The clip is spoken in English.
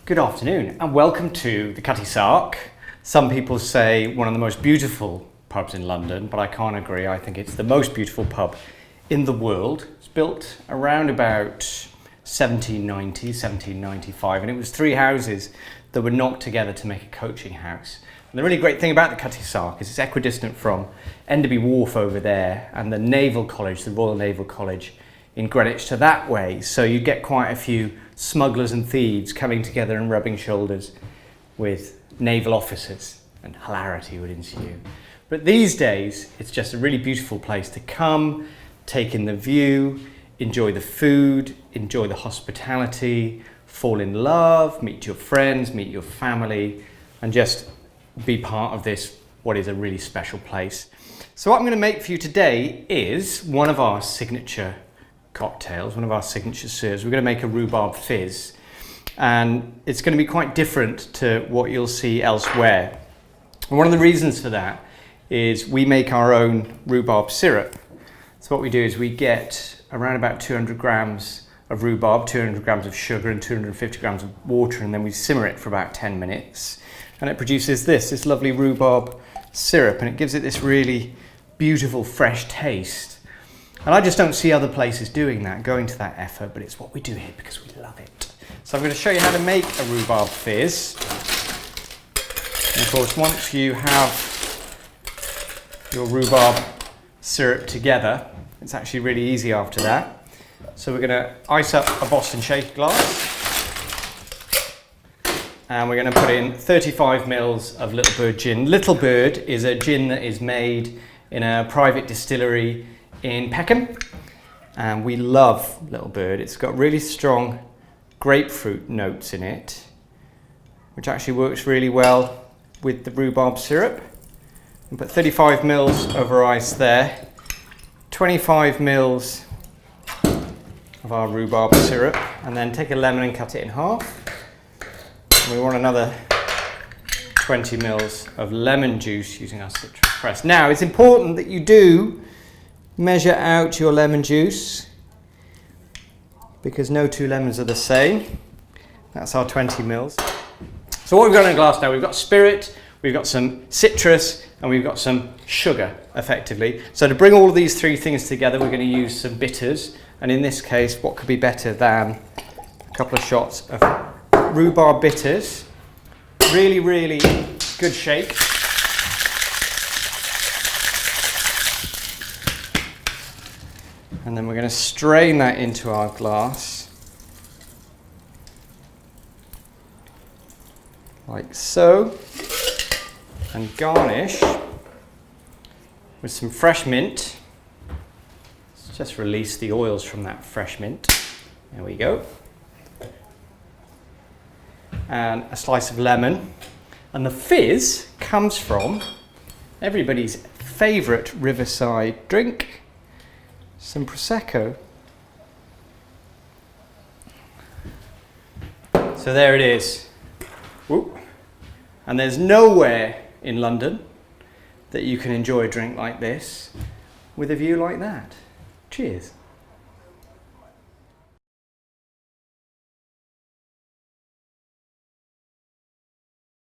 Good afternoon and welcome to the Cutty Sark. Some people say one of the most beautiful pubs in London, but I can't agree. I think it's the most beautiful pub in the world. It's built around about 1790, 1795, and it was three houses that were knocked together to make a coaching house. And the really great thing about the Cutty Sark is it's equidistant from Enderby Wharf over there and the Naval College, the Royal Naval College in Greenwich to that way. So you get quite a few smugglers and thieves coming together and rubbing shoulders with naval officers, and hilarity would ensue. But these days, it's just a really beautiful place to come, take in the view, enjoy the food, enjoy the hospitality, fall in love, meet your friends, meet your family, and just be part of this, what is a really special place. So what I'm going to make for you today is one of our signature cocktails, one of our signature serves. We're going to make a Rhubarb Fizz, and it's going to be quite different to what you'll see elsewhere. And one of the reasons for that is we make our own rhubarb syrup. So what we do is we get around about 200 grams of rhubarb, 200 grams of sugar and 250 grams of water, and then we simmer it for about 10 minutes. And it produces this lovely rhubarb syrup, and it gives it this really beautiful fresh taste. And I just don't see other places doing that, going to that effort, but it's what we do here because we love it. So I'm going to show you how to make a Rhubarb Fizz. And of course, once you have your rhubarb syrup together, it's actually really easy after that. So we're going to ice up a Boston shaker glass. And we're going to put in 35 mils of Little Bird gin. Little Bird is a gin that is made in a private distillery in Peckham, and we love Little Bird. It's got really strong grapefruit notes in it, which actually works really well with the rhubarb syrup. And put 35 mils over ice there, 25 mils of our rhubarb syrup, and then take a lemon and cut it in half. And we want another 20 mils of lemon juice using our citrus press. Now, it's important that you do measure out your lemon juice, because no two lemons are the same. That's our 20 mils. So what we've got in a glass now, we've got spirit, we've got some citrus, and we've got some sugar, effectively. So to bring all of these three things together, we're going to use some bitters. And in this case, what could be better than a couple of shots of rhubarb bitters. Really, really good shake. And then we're going to strain that into our glass, like so, and garnish with some fresh mint. Let's just release the oils from that fresh mint. There we go. And a slice of lemon. And the fizz comes from everybody's favourite riverside drink, some Prosecco. So there it is. Whoop. And there's nowhere in London that you can enjoy a drink like this with a view like that. Cheers.